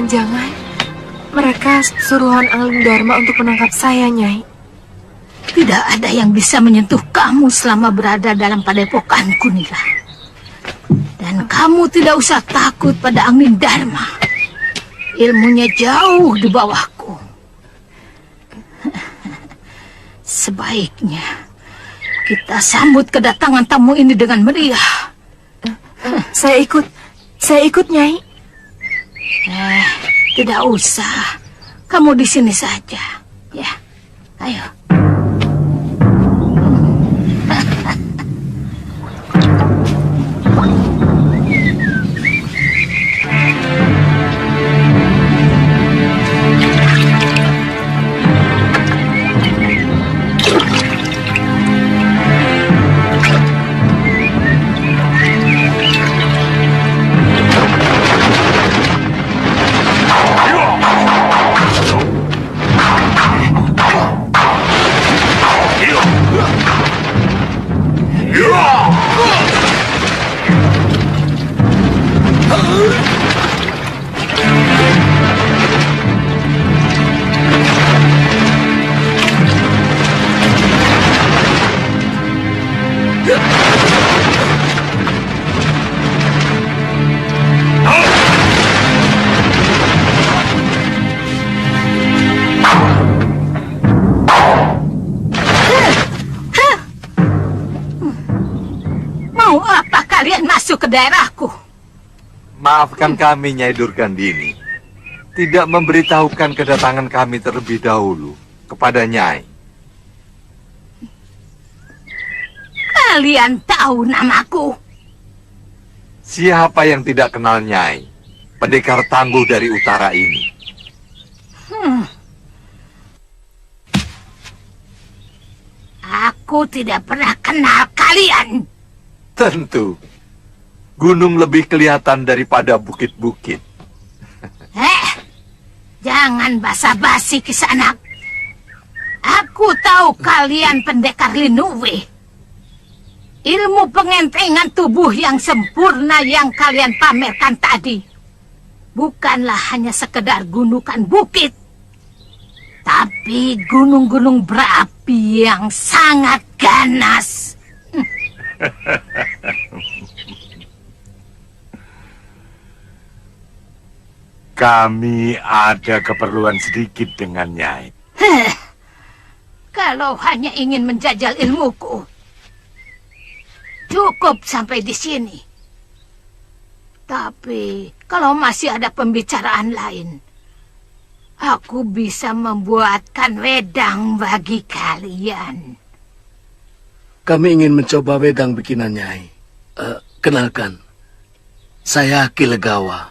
Jangan-jangan mereka suruhan Angling Dharma untuk menangkap saya, Nyai. Tidak ada yang bisa menyentuh kamu selama berada dalam padepokanku, Nila. Dan kamu tidak usah takut pada Angling Dharma. Ilmunya jauh di bawahku. Sebaiknya kita sambut kedatangan tamu ini dengan meriah. Saya ikut, Nyai. Tidak usah. Kamu di sini saja. Ya, ayo. Ke daerahku. Maafkan kami, Nyai Durgandini. Tidak memberitahukan kedatangan kami terlebih dahulu kepada Nyai. Kalian tahu namaku? Siapa yang tidak kenal Nyai? Pendekar tangguh dari utara ini. Aku tidak pernah kenal kalian. Tentu. Gunung lebih kelihatan daripada bukit-bukit. Jangan basa-basi, Kisanak. Aku tahu kalian pendekar Linuwe. Ilmu pengentengan tubuh yang sempurna yang kalian pamerkan tadi bukanlah hanya sekedar gundukan bukit, tapi gunung-gunung berapi yang sangat ganas. Kami ada keperluan sedikit dengan Nyai. Kalau hanya ingin menjajal ilmuku, cukup sampai di sini. Tapi kalau masih ada pembicaraan lain, aku bisa membuatkan wedang bagi kalian. Kami ingin mencoba wedang bikinan Nyai. Kenalkan, saya Ki Legawa.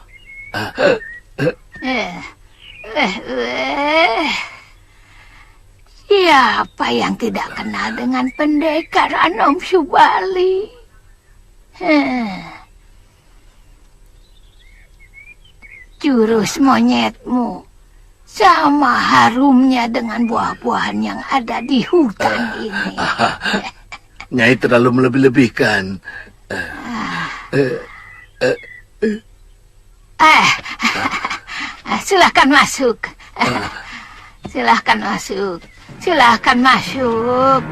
Siapa yang tidak kenal dengan pendekar Anom Subali? Jurus monyetmu sama harumnya dengan buah-buahan yang ada di hutan ini. Nyai terlalu melebih-lebihkan. Silahkan masuk. Silahkan masuk. Silahkan masuk.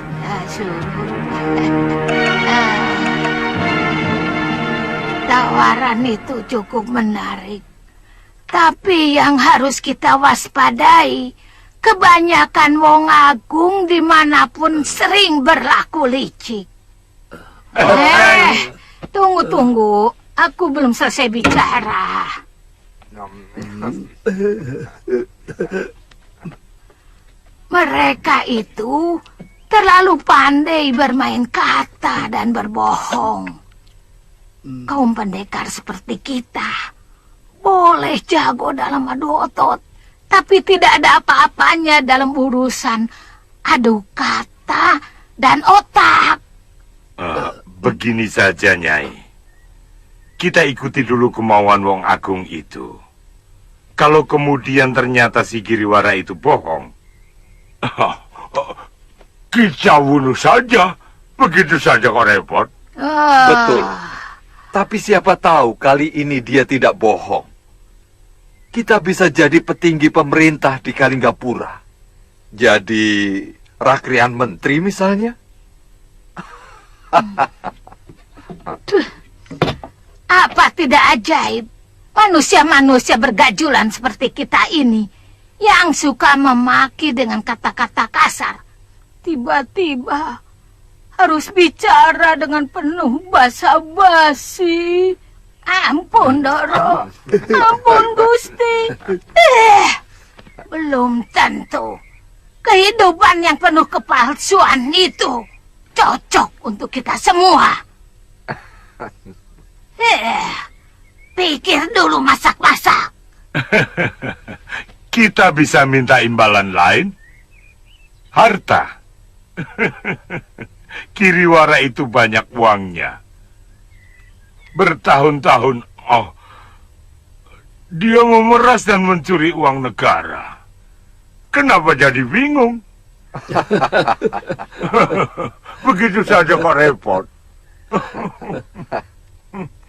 Tawaran itu cukup menarik. Tapi yang harus kita waspadai, kebanyakan wong agung dimanapun sering berlaku licik. Tunggu. Aku belum selesai bicara. Mereka itu terlalu pandai bermain kata dan berbohong. Kaum pendekar seperti kita boleh jago dalam adu otot, tapi tidak ada apa-apanya dalam urusan adu kata dan otak. Begini saja, Nyai. Kita ikuti dulu kemauan Wong Agung itu. Kalau kemudian ternyata si Giriwara itu bohong, kita bunuh saja. Begitu saja kok repot. Betul. Tapi siapa tahu kali ini dia tidak bohong. kita bisa jadi petinggi pemerintah di Kalinggapura. Jadi rakrian menteri misalnya. Apa tidak ajaib manusia-manusia bergajulan seperti kita ini yang suka memaki dengan kata-kata kasar tiba-tiba harus bicara dengan penuh basa-basi. Ampun, Doro. Ampun, Gusti. Belum tentu kehidupan yang penuh kepalsuan itu cocok untuk kita semua. Pikir dulu masak-masak. Kita bisa minta imbalan lain? Harta. Kiriwara itu banyak uangnya. Bertahun-tahun, dia memeras dan mencuri uang negara. Kenapa jadi bingung? Begitu saja kok repot.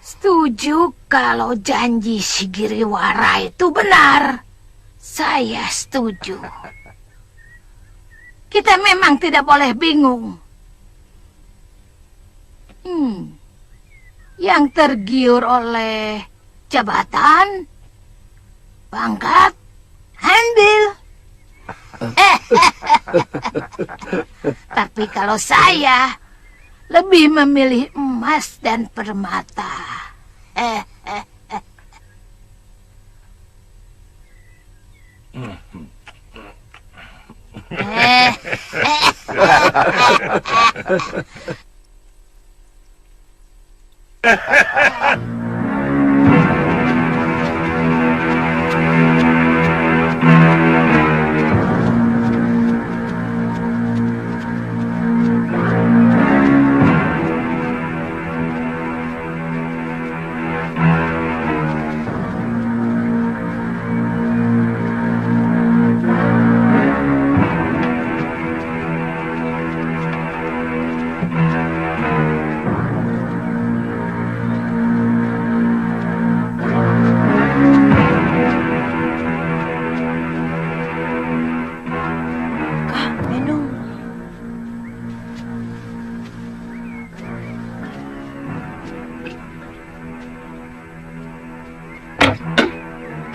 Setuju kalau janji Sigiriwara itu benar. Saya setuju. Kita memang tidak boleh bingung. Yang tergiur oleh jabatan, pangkat, ambil. Tapi kalau saya lebih memilih emas dan permata.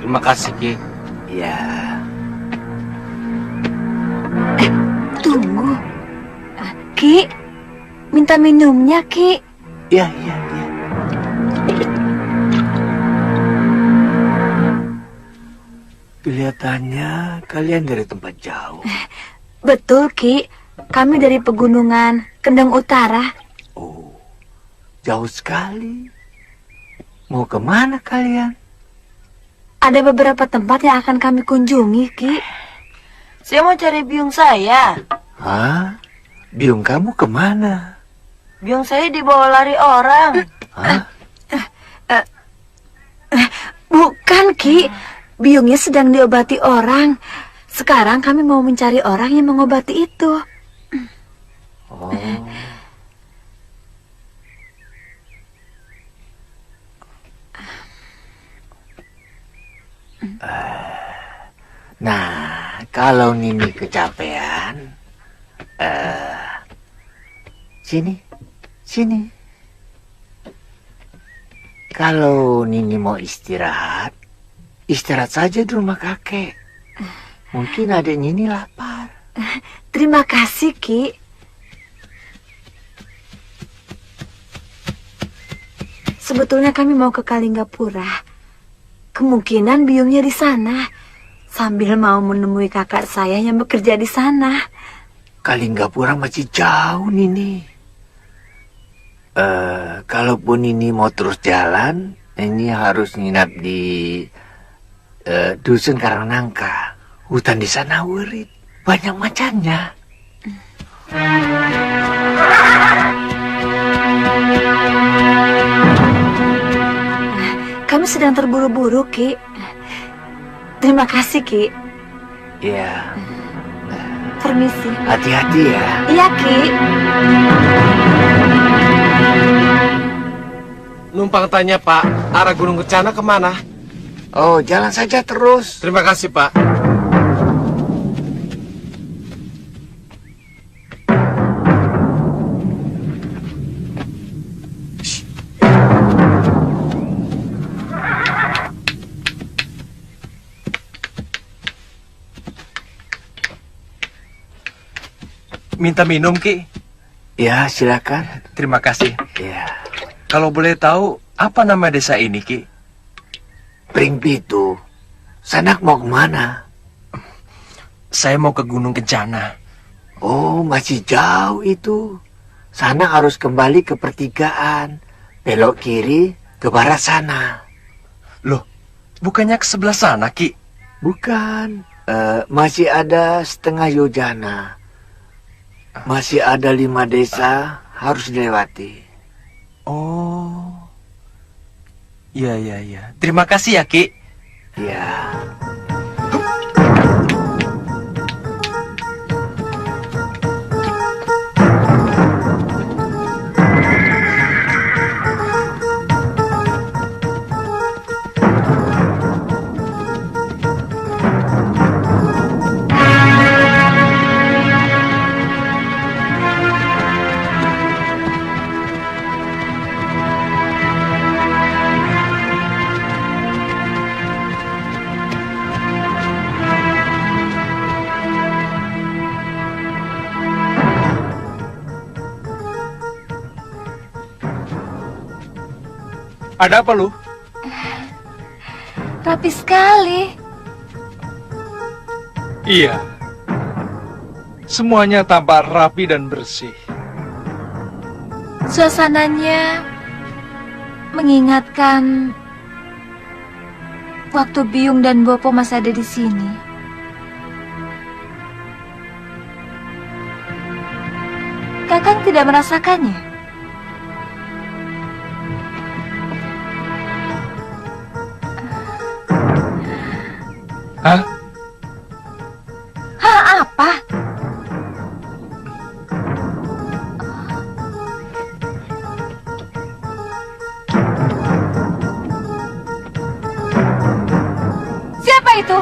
Terima kasih, Ki. Ya. Tunggu. Ki, minta minumnya, Ki. Ya. Kelihatannya kalian dari tempat jauh. Betul, Ki. Kami dari pegunungan Kendeng Utara. Oh, jauh sekali. Mau kemana kalian? Ada beberapa tempat yang akan kami kunjungi, Ki. Saya mau cari biung saya. Hah? Biung kamu kemana? Biung saya dibawa lari orang. Hah? Bukan, Ki. Biungnya sedang diobati orang. Sekarang kami mau mencari orang yang mengobati itu. Oh. Nah, kalau Nini kecapean, sini. Kalau Nini mau istirahat saja di rumah kakek. Mungkin adik Nini lapar. Terima kasih, Ki. Sebetulnya kami mau ke Kalinggapura. Kemungkinan biungnya di sana. Sambil mau menemui kakak saya yang bekerja di sana. Kalinggapura masih jauh, Nini. Kalaupun Nini mau terus jalan, ini harus nginap di dusun Karangnangka. Hutan di sana urit, banyak macannya. Kami sedang terburu-buru, Ki. Terima kasih, Ki. Ya, Permisi. hati-hati ya. Iya, Ki. Numpang tanya Pak, arah Gunung Kencana kemana? Oh, jalan saja terus. Terima kasih, Pak. Minta minum, Ki? Ya, silakan. Terima kasih. Ya. Kalau boleh tahu, apa nama desa ini, Ki? Pringbitu. Sanak mau kemana? Saya mau ke Gunung Kencana. Oh, masih jauh itu. Sana harus kembali ke pertigaan. Belok kiri ke barat sana. Loh, bukannya ke sebelah sana, Ki? Bukan. Masih ada setengah yojana. Masih ada 5 desa harus dilewati. Oh. Ya. Terima kasih ya, Ki. Ya. Ada apa lu? Rapi sekali. Iya. Semuanya tampak rapi dan bersih. Suasananya mengingatkan waktu Biung dan Bopo masih ada di sini. Kakang tidak merasakannya? Hah? Hah, apa? Siapa itu?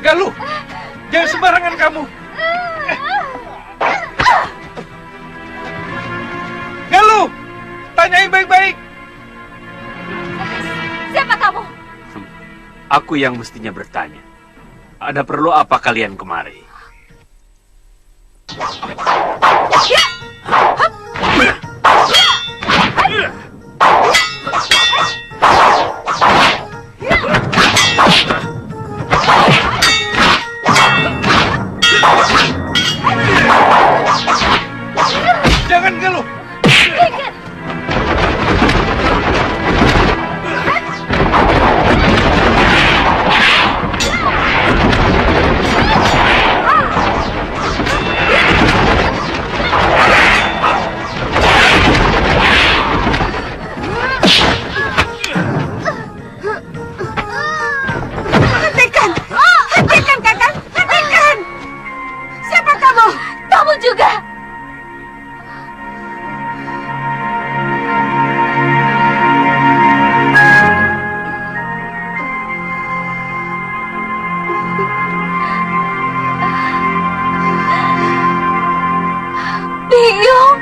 Galuh, jangan sembarangan kamu. Galuh, tanyain baik-baik. Siapa kamu? Aku yang mestinya bertanya. Ada perlu apa kalian kemari? Jangan Galuh. Hentikan, Kakang! Hentikan! Siapa kamu? Kamu juga! Biung!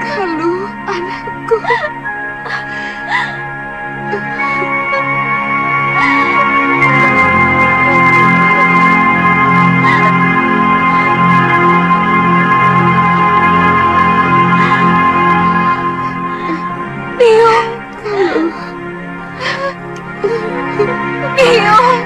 Galuh, anakku. Biung. Biung.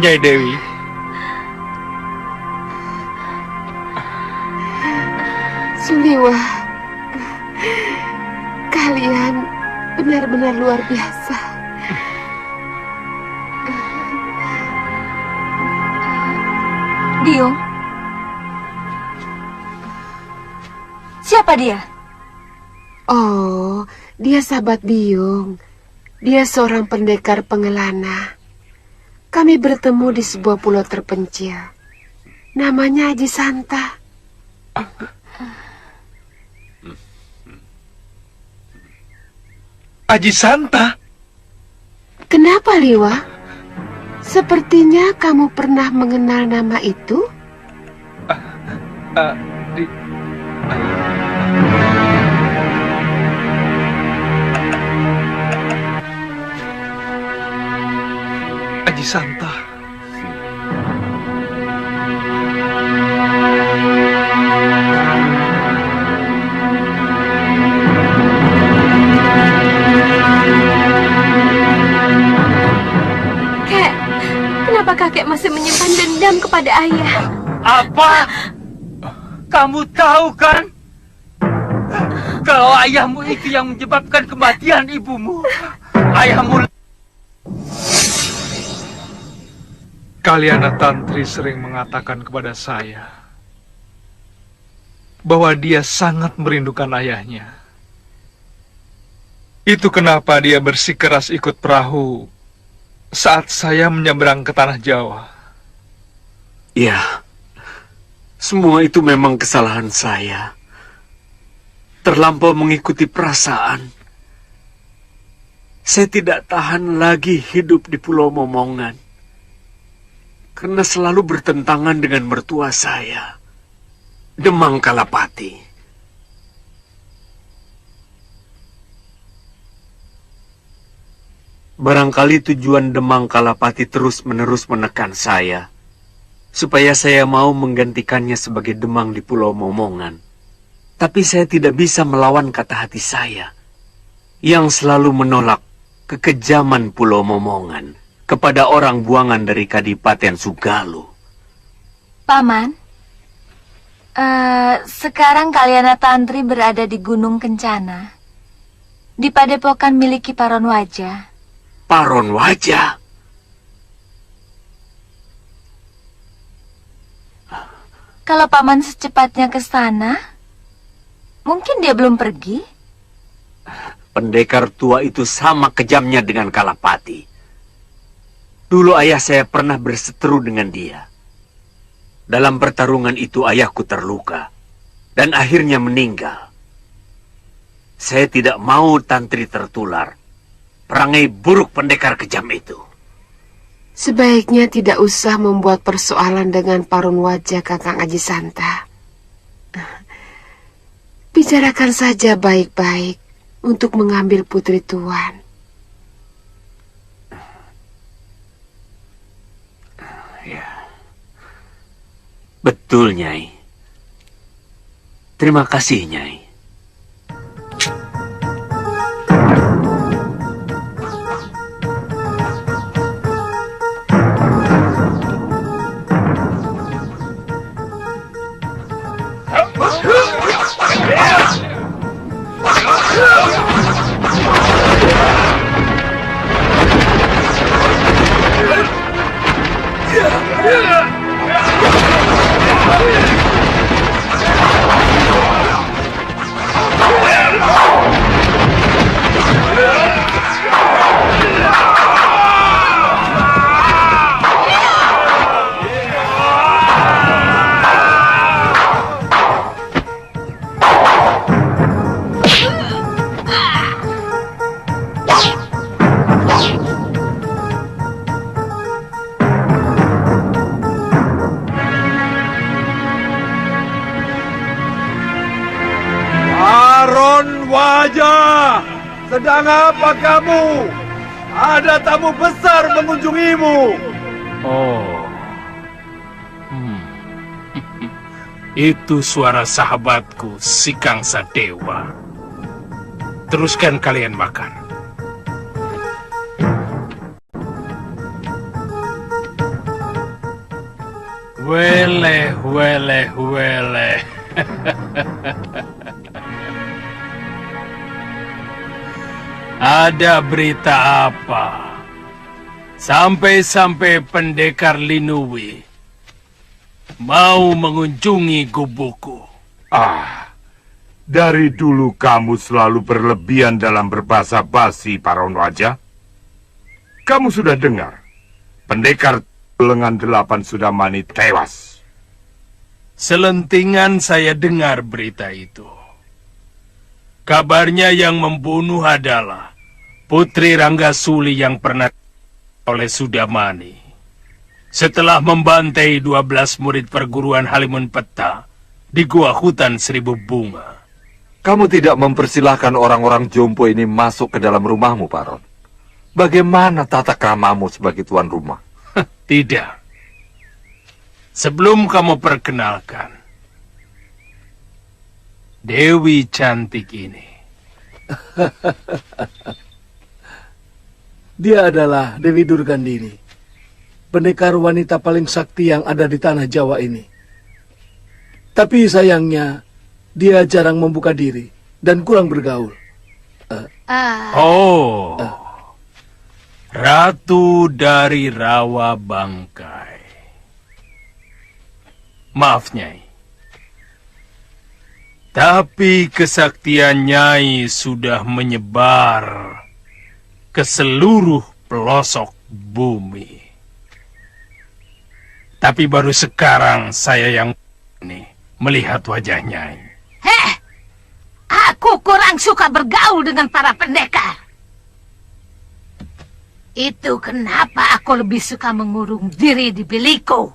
Nyai Dewi, Suliwa, kalian benar-benar luar biasa. Biung. Siapa dia? Oh, dia sahabat Biung. Dia seorang pendekar pengelana. Kami bertemu di sebuah pulau terpencil. Namanya Haji Santa. Haji Santa? Kenapa, Liwa? Sepertinya kamu pernah mengenal nama itu? Haji Santa. Kenapa kakek masih menyimpan dendam kepada ayah? Apa? Kamu tahu kan? Kalau ayahmu itu yang menyebabkan kematian ibumu. Ayahmu... Kaliana Tantri sering mengatakan kepada saya bahwa dia sangat merindukan ayahnya. Itu kenapa dia bersikeras ikut perahu saat saya menyeberang ke tanah Jawa. Ya, semua itu memang kesalahan saya. Terlampau mengikuti perasaan. Saya tidak tahan lagi hidup di Pulau Momongan. Karena selalu bertentangan dengan mertua saya, Demang Kalapati. Barangkali tujuan Demang Kalapati terus-menerus menekan saya, supaya saya mau menggantikannya sebagai Demang di Pulau Momongan. Tapi saya tidak bisa melawan kata hati saya, yang selalu menolak kekejaman Pulau Momongan kepada orang buangan dari Kadipaten Sugalu. Paman, sekarang Kaliana Tantri berada di Gunung Kencana, di padepokan milik Ki Paron Wajah. Paron Wajah? Kalau Paman secepatnya ke sana, mungkin dia belum pergi. Pendekar tua itu sama kejamnya dengan Kalapati. Dulu ayah saya pernah berseteru dengan dia. Dalam pertarungan itu ayahku terluka dan akhirnya meninggal. Saya tidak mau Tantri tertular perangai buruk pendekar kejam itu. Sebaiknya tidak usah membuat persoalan dengan Paron Wajah, Kakang Haji Santa. Bicarakan saja baik-baik untuk mengambil putri tuan. Ya. Betul, Nyai. Terima kasih, Nyai. Wajah, sedang apa kamu? Ada tamu besar mengunjungimu. Oh, itu suara sahabatku, si Kangsa Dewa. Teruskan kalian makan. Weleh, weleh, weleh. Ada berita apa? Sampai-sampai pendekar Linui mau mengunjungi gubukku. Dari dulu kamu selalu berlebihan dalam berbahasa basi, Paron Wajah. Kamu sudah dengar, pendekar lengan 8 Sudamani tewas. Selentingan saya dengar berita itu. Kabarnya yang membunuh adalah Putri Ranggasuli yang pernah oleh Sudamani. Setelah membantai 12 murid perguruan Halimun Peta di gua hutan 1000 bunga. Kamu tidak mempersilahkan orang-orang jompo ini masuk ke dalam rumahmu, Paron. Bagaimana tata kramamu sebagai tuan rumah? Tidak. Sebelum kamu perkenalkan Dewi cantik ini. Dia adalah Dewi Durgandini, pendekar wanita paling sakti yang ada di tanah Jawa ini. Tapi sayangnya, dia jarang membuka diri dan kurang bergaul. Ratu dari Rawa Bangkai. Maaf, Nyai. Tapi kesaktian Nyai sudah menyebar ke seluruh pelosok bumi. Tapi baru sekarang saya yang ini melihat wajah Nyai. Aku kurang suka bergaul dengan para pendekar. Itu kenapa aku lebih suka mengurung diri di bilikku.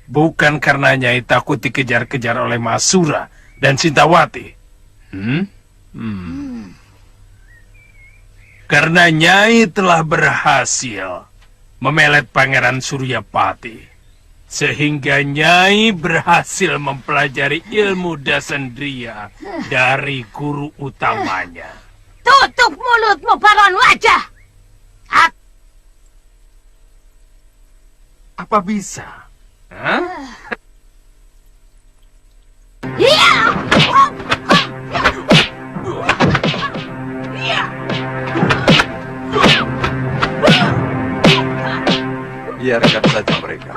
Bukan karena Nyai takut dikejar-kejar oleh Masura dan Sintawati. Karena Nyai telah berhasil memelet Pangeran Suryapati, sehingga Nyai berhasil mempelajari ilmu Dasandria dari guru utamanya. Tutup mulutmu, Paron Wajah. Apa bisa? Biarkan saja mereka.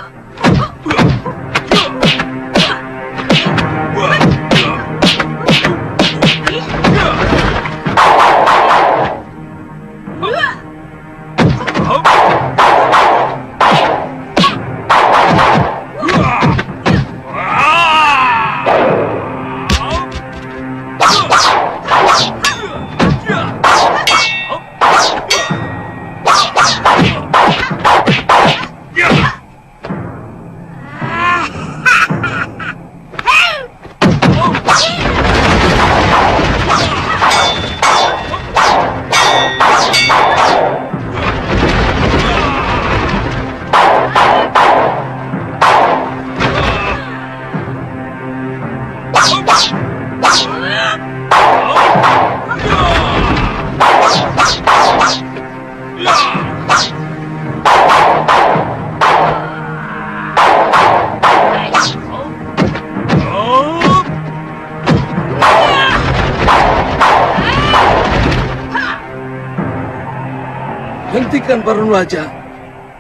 Hentikan, Paron Wajah.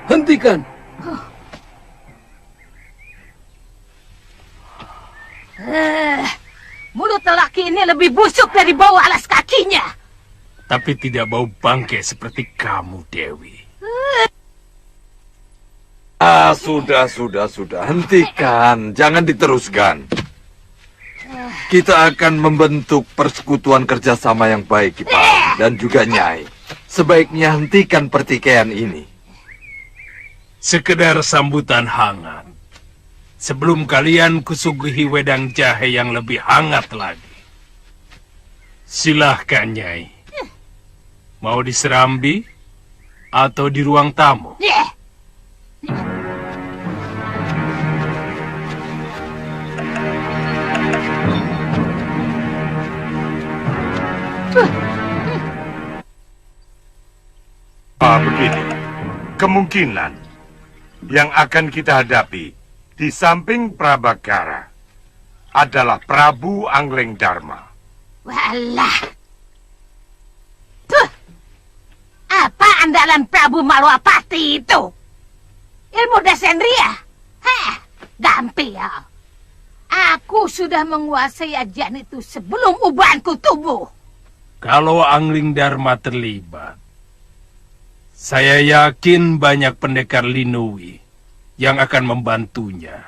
Hentikan. Mulut lelaki ini lebih busuk dari bau alas kakinya. Tapi tidak bau bangkai seperti kamu, Dewi. Sudah. Hentikan. Jangan diteruskan. Kita akan membentuk persekutuan kerjasama yang baik, Kipar, dan juga Nyai. Sebaiknya hentikan pertikaian ini. Sekedar sambutan hangat. Sebelum kalian kusuguhi wedang jahe yang lebih hangat lagi. Silahkan, Nyai. Mau di Serambi atau di ruang tamu? Begini, kemungkinan yang akan kita hadapi di samping Prabakara adalah Prabu Angleng Dharma. Walah. Tuh. Apa andalan Prabu Malwapati itu? Ilmu Desendria? Hah, gampil. Aku sudah menguasai ajian itu sebelum ubanku tumbuh. Kalau Angling Dharma terlibat, saya yakin banyak pendekar Linui yang akan membantunya.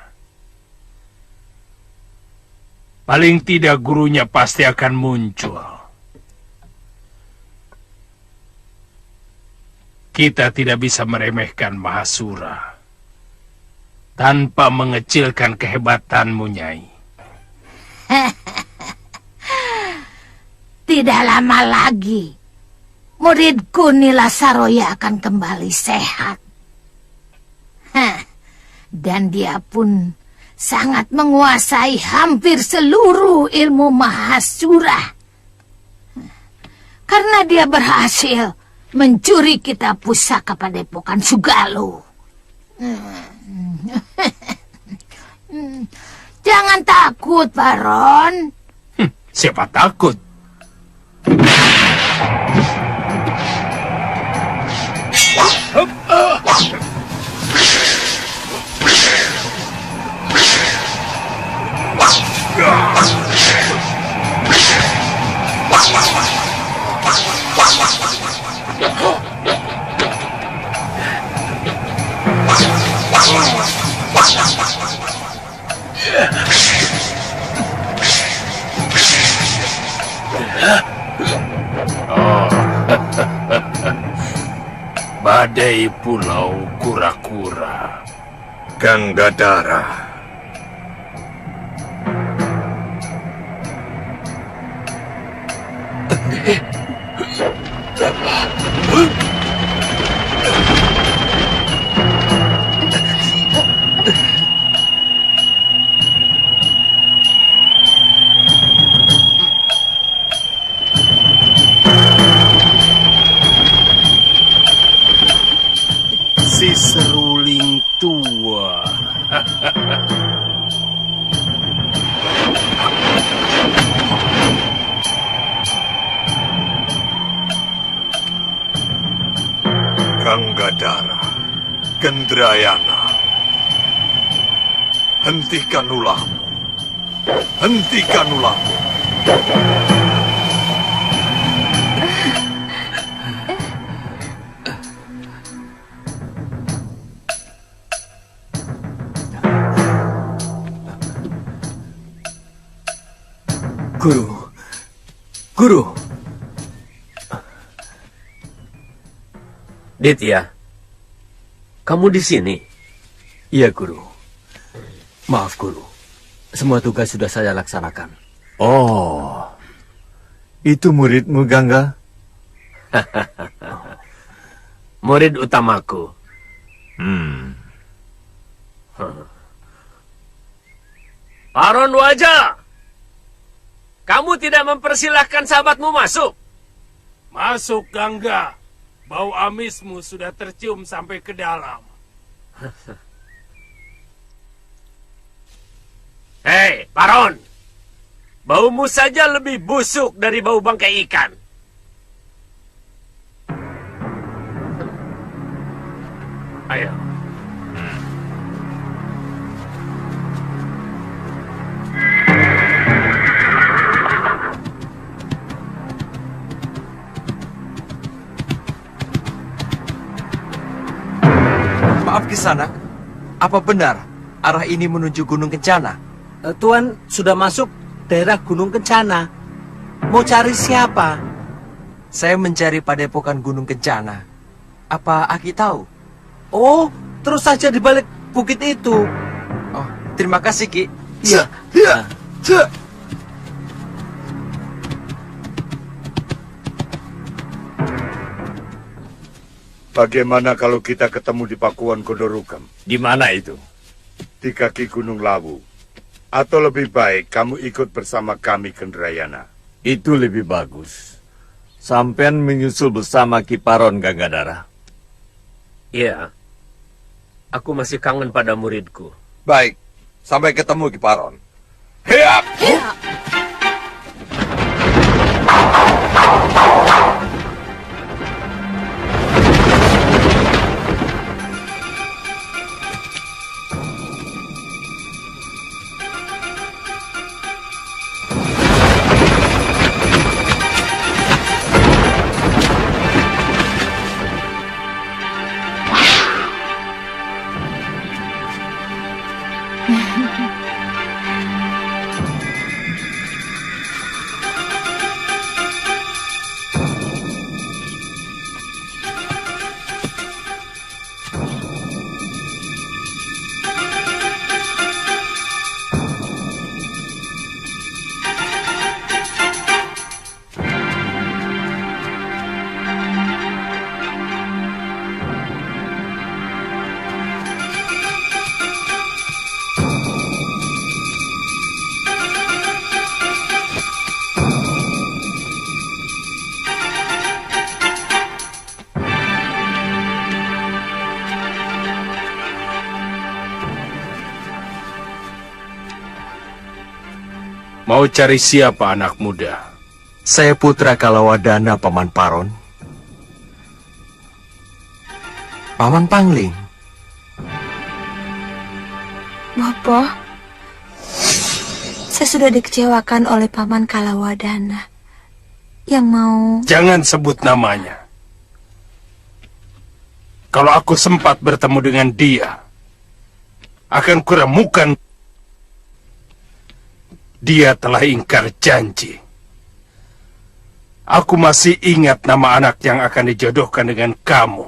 Paling tidak gurunya pasti akan muncul. Kita tidak bisa meremehkan Mahasura tanpa mengecilkan kehebatanmu, Nyai. Tidak lama lagi, muridku Nila Saroya akan kembali sehat. Dan dia pun sangat menguasai hampir seluruh ilmu Mahasura. Karena dia berhasil mencuri kitab pusaka Padepokan Sugalo. Jangan takut, Baron. Siapa takut? Badai Pulau Kura-Kura. Ganggadara. Si seruling tua. Ganggadara, Gendrayana, hentikan ulahmu. Hentikan ulahmu. Guru. Ditya, kamu di sini? Iya, Guru. Maaf, Guru. Semua tugas sudah saya laksanakan. Oh, itu muridmu, Gangga? Murid utamaku. Baron Wajah, kamu tidak mempersilahkan sahabatmu masuk? Masuk, Gangga. Bau amismu sudah tercium sampai ke dalam. Hei, Baron. Baumu saja lebih busuk dari bau bangkai ikan. Ayo. Maaf Kisanak, apa benar arah ini menuju Gunung Kencana? Tuan sudah masuk daerah Gunung Kencana. Mau cari siapa? Saya mencari Padepokan Gunung Kencana. Apa Aki tahu? Oh, terus saja di balik bukit itu. Oh, terima kasih, Ki. Iya. Bagaimana kalau kita ketemu di Pakuan Gondorugam? Di mana itu? Di kaki Gunung Lawu. Atau lebih baik kamu ikut bersama kami Gendrayana. Itu lebih bagus. Sampean menyusul bersama Kiparon, Ganggadara. Iya. Aku masih kangen pada muridku. Baik, sampai ketemu Kiparon. Heap! Mau cari siapa anak muda? Saya putra Kalawadana, Paman Paron. Paman Pangling. Bopo, saya sudah dikecewakan oleh Paman Kalawadana yang mau... Jangan sebut namanya. Kalau aku sempat bertemu dengan dia, akan kuremukan. Dia telah ingkar janji. Aku masih ingat nama anak yang akan dijodohkan dengan kamu.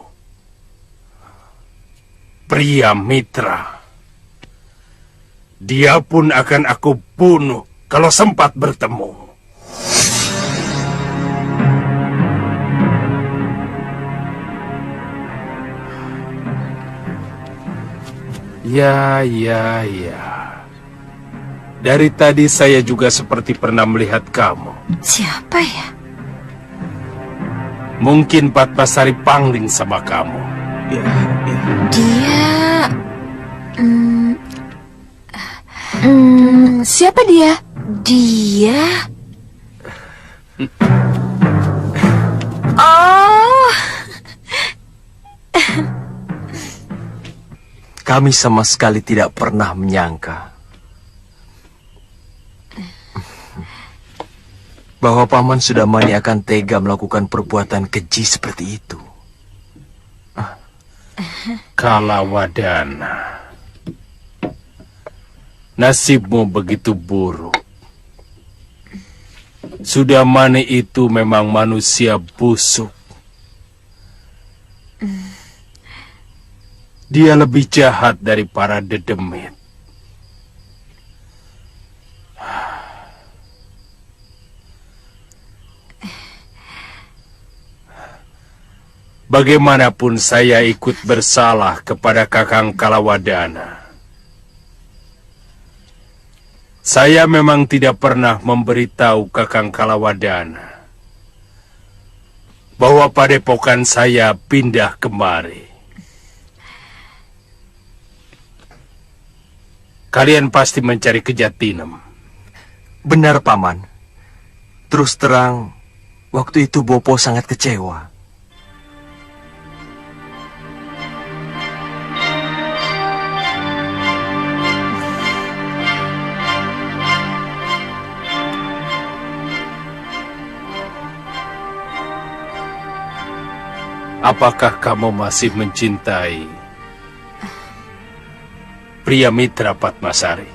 Pria Mitra. Dia pun akan aku bunuh kalau sempat bertemu. Ya. Dari tadi saya juga seperti pernah melihat kamu. Siapa ya? Mungkin Patmasari Pangling sama kamu. Dia... siapa dia? Dia... Oh... Kami sama sekali tidak pernah menyangka bahwa Paman Sudamani akan tega melakukan perbuatan keji seperti itu. Kalawadana, nasibmu begitu buruk. Sudamani itu memang manusia busuk. Dia lebih jahat dari para dedemit. Bagaimanapun saya ikut bersalah kepada Kakang Kalawadana. Saya memang tidak pernah memberitahu Kakang Kalawadana bahwa padepokan saya pindah kemari. Kalian pasti mencari Kejatinem. Benar, Paman. Terus terang, waktu itu Bopo sangat kecewa. Apakah kamu masih mencintai pria Mitra Patmasari?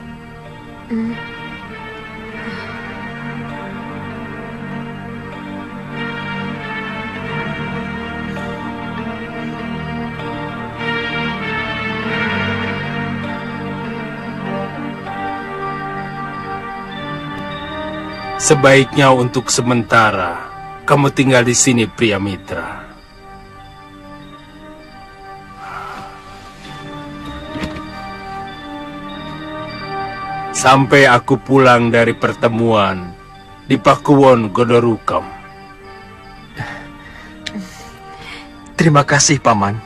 Sebaiknya untuk sementara kamu tinggal di sini, pria Mitra. Sampai aku pulang dari pertemuan di Pakuwon Godorukam. Terima kasih, Paman.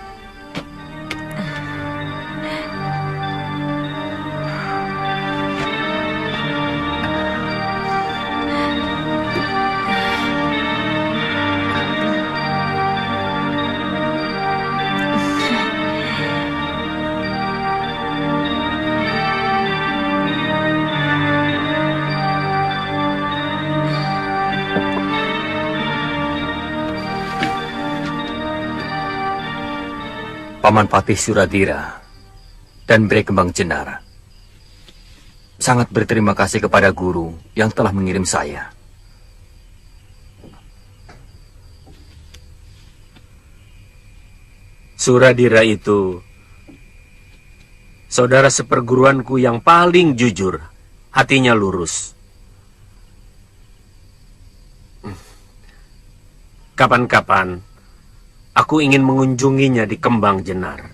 Paman Patih Suradira dan Bray Kembang Jenar sangat berterima kasih kepada guru yang telah mengirim saya. Suradira itu saudara seperguruanku yang paling jujur, hatinya lurus. Kapan-kapan aku ingin mengunjunginya di Kembang Jenar.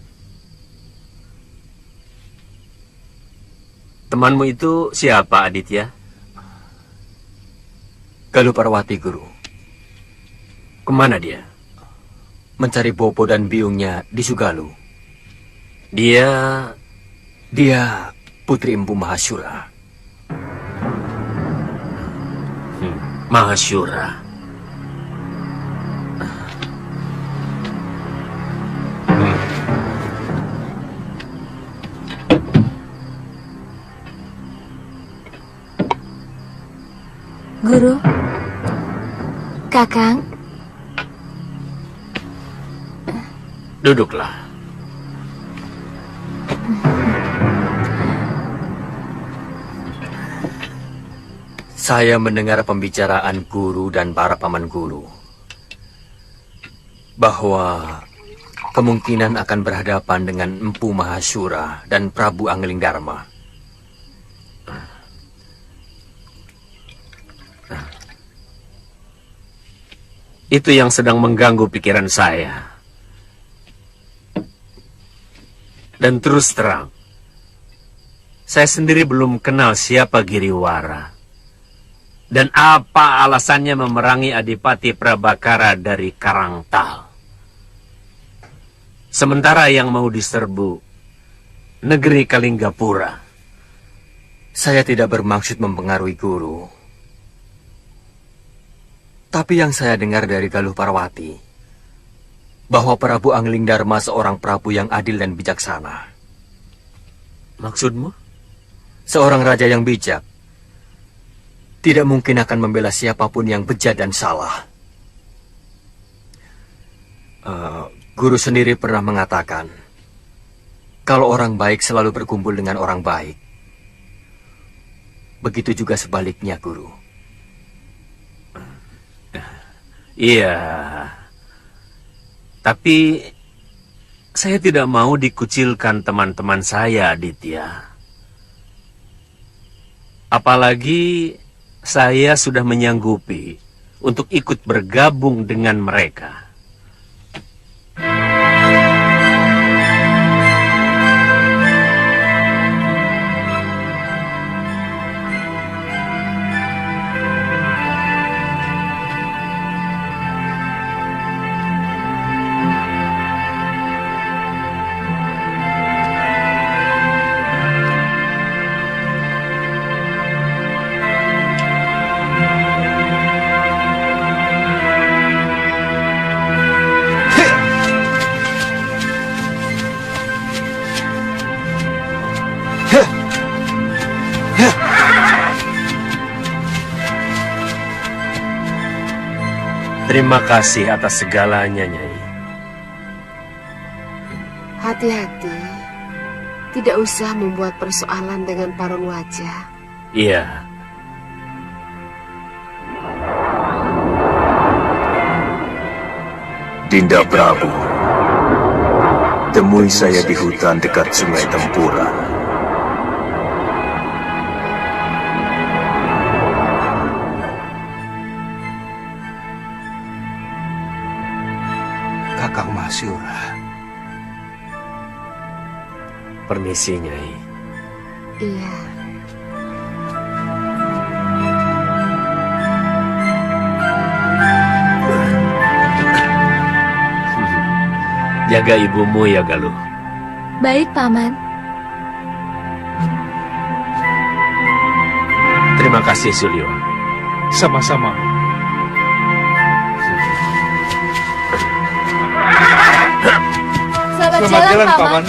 Temanmu itu siapa, Aditya? Galuh Parawati, Guru. Kemana dia? Mencari Bopo dan biungnya di Sugalu. Dia putri Empu Mahasyura. Mahasyura. Guru, Kakang. Duduklah. Saya mendengar pembicaraan guru dan para paman guru bahwa kemungkinan akan berhadapan dengan Empu Mahasyura dan Prabu Anglingdarma. Itu yang sedang mengganggu pikiran saya. Dan terus terang, saya sendiri belum kenal siapa Giriwara. Dan apa alasannya memerangi Adipati Prabakara dari Karangtal. Sementara yang mau diserbu negeri Kalinggapura. Saya tidak bermaksud mempengaruhi guru. Tapi yang saya dengar dari Galuh Parawati, bahwa Prabu Anglingdarma seorang prabu yang adil dan bijaksana. Maksudmu? Seorang raja yang bijak tidak mungkin akan membela siapapun yang bejat dan salah. Guru sendiri pernah mengatakan, kalau orang baik selalu berkumpul dengan orang baik. Begitu juga sebaliknya, Guru. Iya, tapi saya tidak mau dikucilkan teman-teman saya, Aditya. Apalagi saya sudah menyanggupi untuk ikut bergabung dengan mereka. Terima kasih atas segalanya, Nyai. Hati-hati. Tidak usah membuat persoalan dengan Parun Wajah. Iya. Dinda Prabu, temui saya di hutan dekat Sungai Tempura. Kakang Mahasyura. Permisi, Nyai. Iya. Jaga ibumu ya, Galuh. Baik, Paman. Terima kasih, Sulyo. Sama-sama. Selamat jalan, Paman.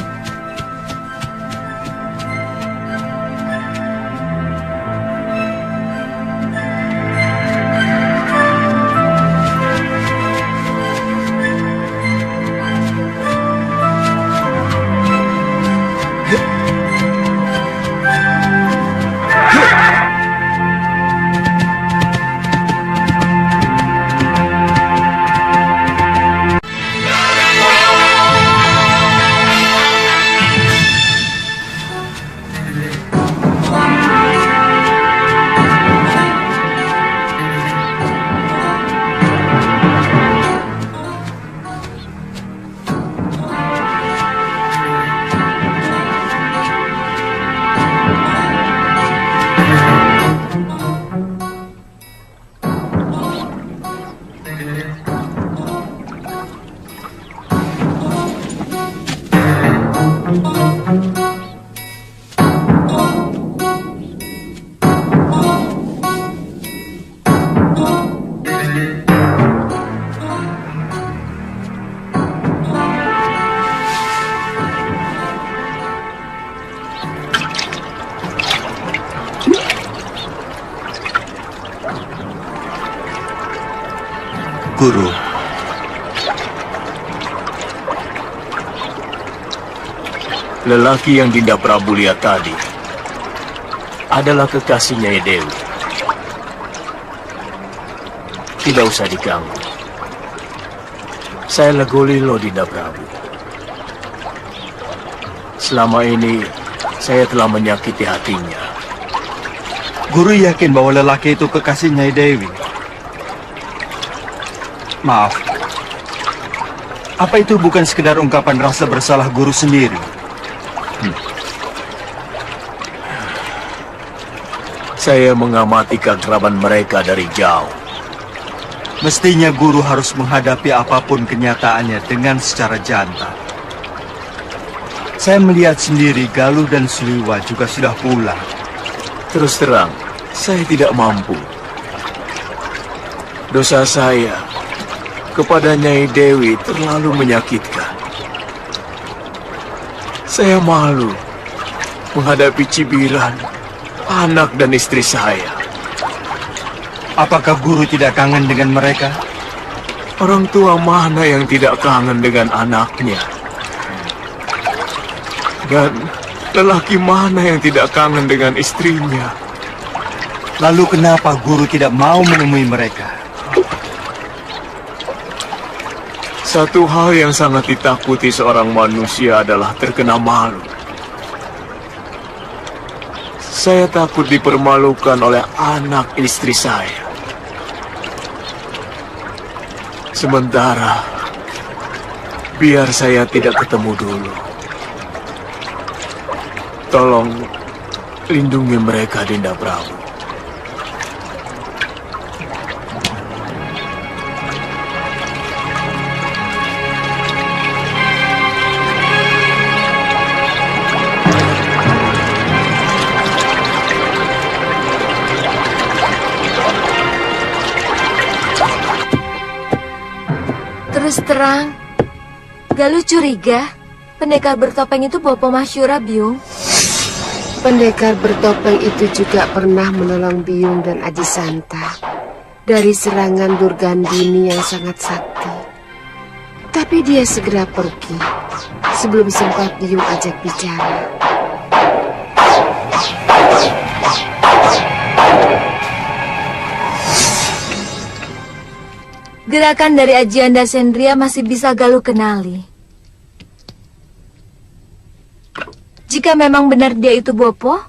Guru, Lelaki yang Dinda Prabu lihat tadi adalah kekasihnya Dewi. Tidak usah diganggu. Saya Legolilo, Dinda Prabu. Selama ini saya telah menyakiti hatinya. Guru yakin bahwa lelaki itu kekasihnya Dewi? Maaf, apa itu bukan sekedar ungkapan rasa bersalah guru sendiri? Saya mengamati keakraban mereka dari jauh. Mestinya guru harus menghadapi apapun kenyataannya dengan secara jantan. Saya melihat sendiri Galuh dan Suliwa juga sudah pulang. Terus terang, saya tidak mampu. Dosa saya kepada Nyai Dewi terlalu menyakitkan. Saya malu menghadapi cibiran anak dan istri saya. Apakah guru tidak kangen dengan mereka? Orang tua mana yang tidak kangen dengan anaknya? Dan lelaki mana yang tidak kangen dengan istrinya? Lalu kenapa guru tidak mau menemui mereka? Satu hal yang sangat ditakuti seorang manusia adalah terkena malu. Saya takut dipermalukan oleh anak istri saya. Sementara, biar saya tidak ketemu dulu. Tolong lindungi mereka, Dinda Prabu. Terus terang, Galuh curiga pendekar bertopeng itu Bopo Masyura, Biung. Pendekar bertopeng itu juga pernah menolong Biung dan Aji Santa dari serangan Durgandini yang sangat sakti. Tapi dia segera pergi sebelum sempat Biung ajak bicara. Gerakan dari Ajianda Sendria masih bisa Galuh kenali. Jika memang benar dia itu Bopo,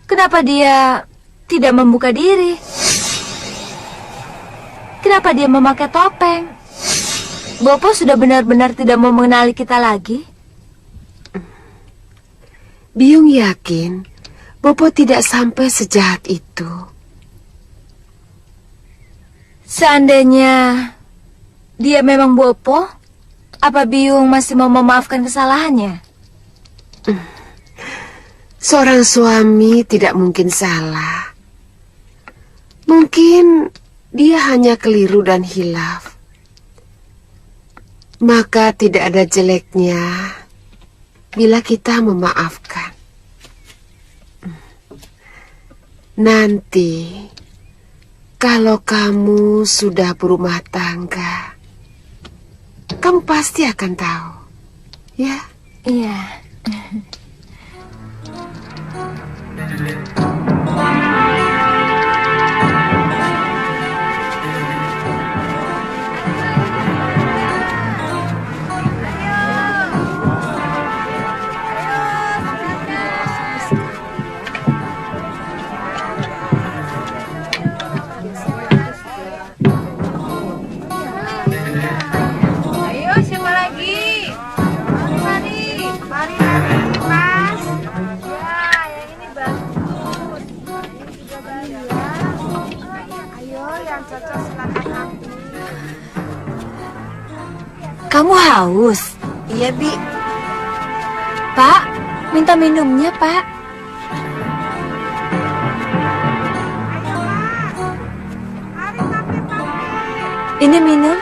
kenapa dia tidak membuka diri? Kenapa dia memakai topeng? Bopo sudah benar-benar tidak mau mengenali kita lagi? Biung yakin Bopo tidak sampai sejahat itu. Seandainya dia memang Bopo, apa Biung masih mau memaafkan kesalahannya? Seorang suami tidak mungkin salah. Mungkin dia hanya keliru dan hilaf. Maka tidak ada jeleknya bila kita memaafkan. Nanti kalau kamu sudah berumah tangga, kamu pasti akan tahu, ya? Iya. Kamu haus? Iya, Bi. Pak, minta minumnya, Pak. Ini minum.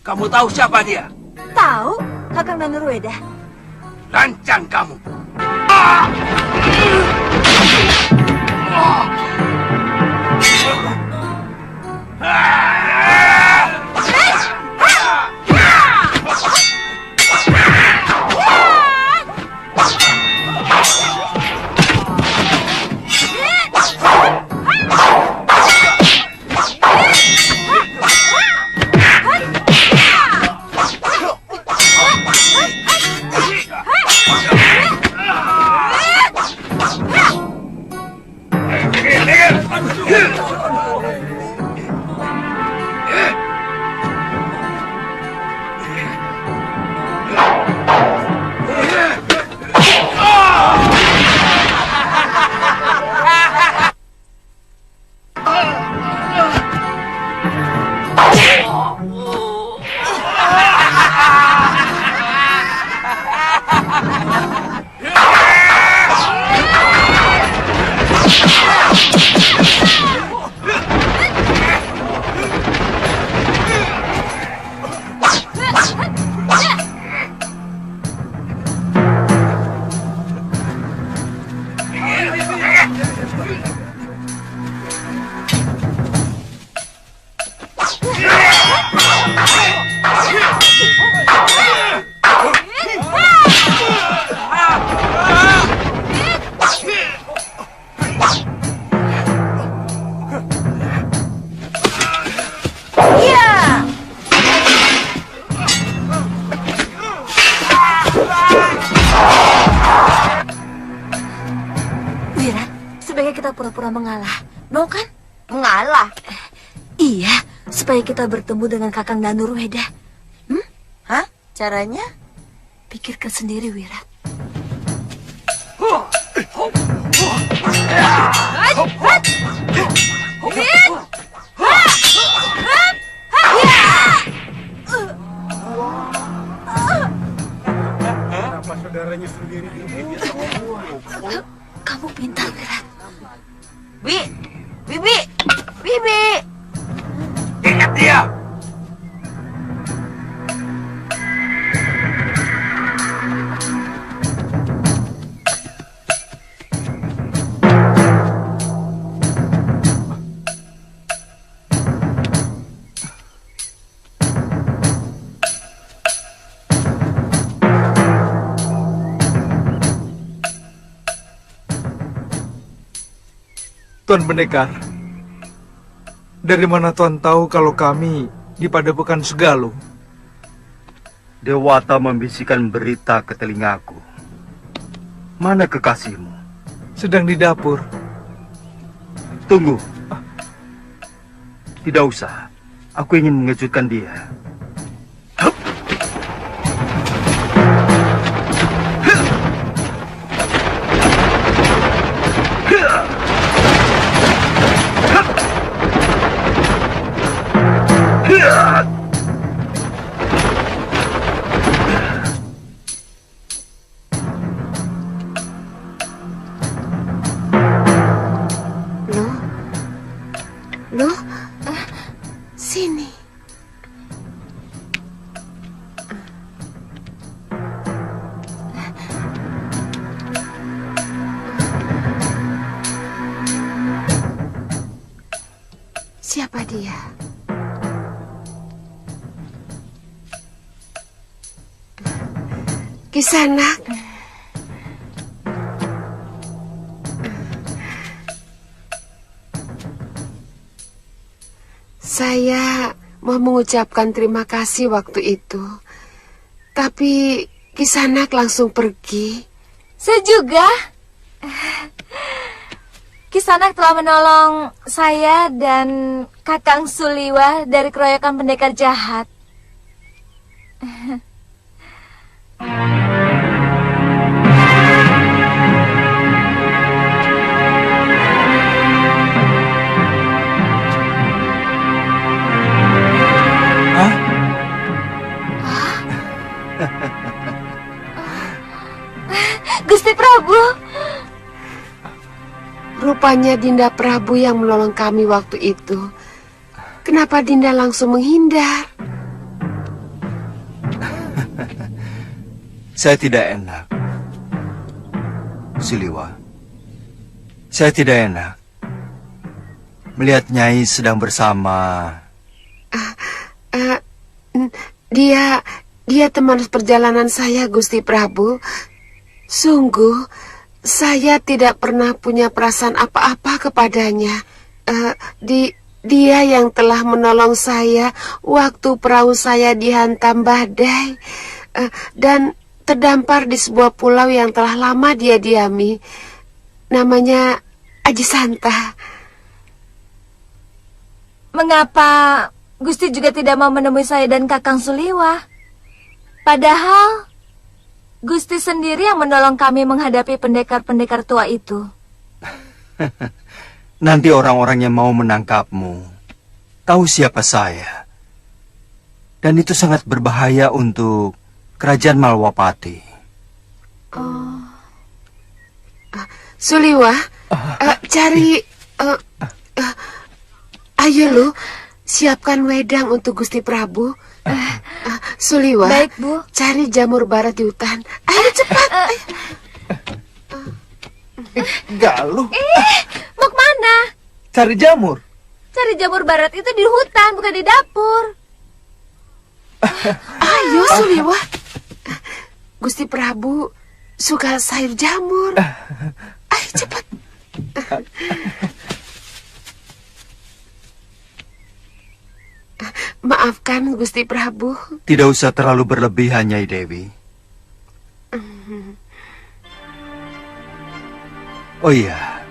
Kamu tahu siapa dia? Tahu, Kakang Danurueda. Lancang kamu. Pura-pura mengalah, mau kan? Mengalah? Iya, supaya kita bertemu dengan Kakang Danurueda. Hah? Caranya? Pikirkan sendiri, Wirat. Kenapa saudaranya sendiri ini bisa membunuh? Kamu pintar, Wirat. Bibi! Ingat dia! Tuan Pendekar, dari mana Tuan tahu kalau kami di Padepokan Segaluh? Dewata membisikkan berita ke telingaku. Mana kekasihmu? Sedang di dapur. Tunggu. Tidak usah. Aku ingin mengejutkan dia. dia. Kisanak. Saya mau mengucapkan terima kasih waktu itu. Tapi Kisanak langsung pergi. Saya juga. Kisanak telah menolong saya dan Kakang Suliwa dari keroyokan pendekar jahat. Gusti Prabu. Rupanya Dinda Prabu yang menolong kami waktu itu. Kenapa Dinda langsung menghindar? Saya tidak enak. Suliwa, saya tidak enak melihat Nyai sedang bersama. Dia teman perjalanan saya, Gusti Prabu. Sungguh, saya tidak pernah punya perasaan apa-apa kepadanya. Dia yang telah menolong saya waktu perahu saya dihantam badai dan terdampar di sebuah pulau yang telah lama dia diami. Namanya Aji Santa. Mengapa Gusti juga tidak mau menemui saya dan Kakang Suliwa? Padahal Gusti sendiri yang menolong kami menghadapi pendekar-pendekar tua itu. Nanti orang-orang yang mau menangkapmu tahu siapa saya. Dan itu sangat berbahaya untuk kerajaan Malwapati. Suliwa, cari... ayo lu, siapkan wedang untuk Gusti Prabu. Suliwa, baik, Bu. Cari jamur barat di hutan. Ayo cepat. Galuh. Mau kemana? Cari jamur. Cari jamur barat itu di hutan, bukan di dapur. Ayo Suliwa. Gusti Prabu suka sayur jamur. Ayo cepat. Maafkan Gusti Prabu. Tidak usah terlalu berlebihan, Nyai Dewi. Oh iya,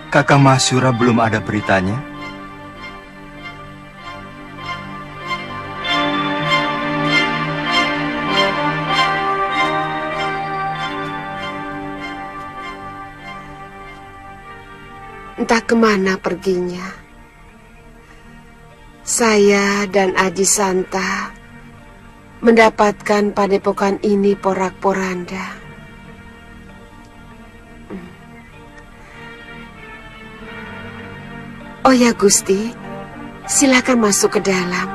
Kakang Mahsura belum ada beritanya? Entah kemana perginya. Saya dan Aji Santa mendapatkan padepokan ini porak-poranda. Oh ya Gusti, silakan masuk ke dalam.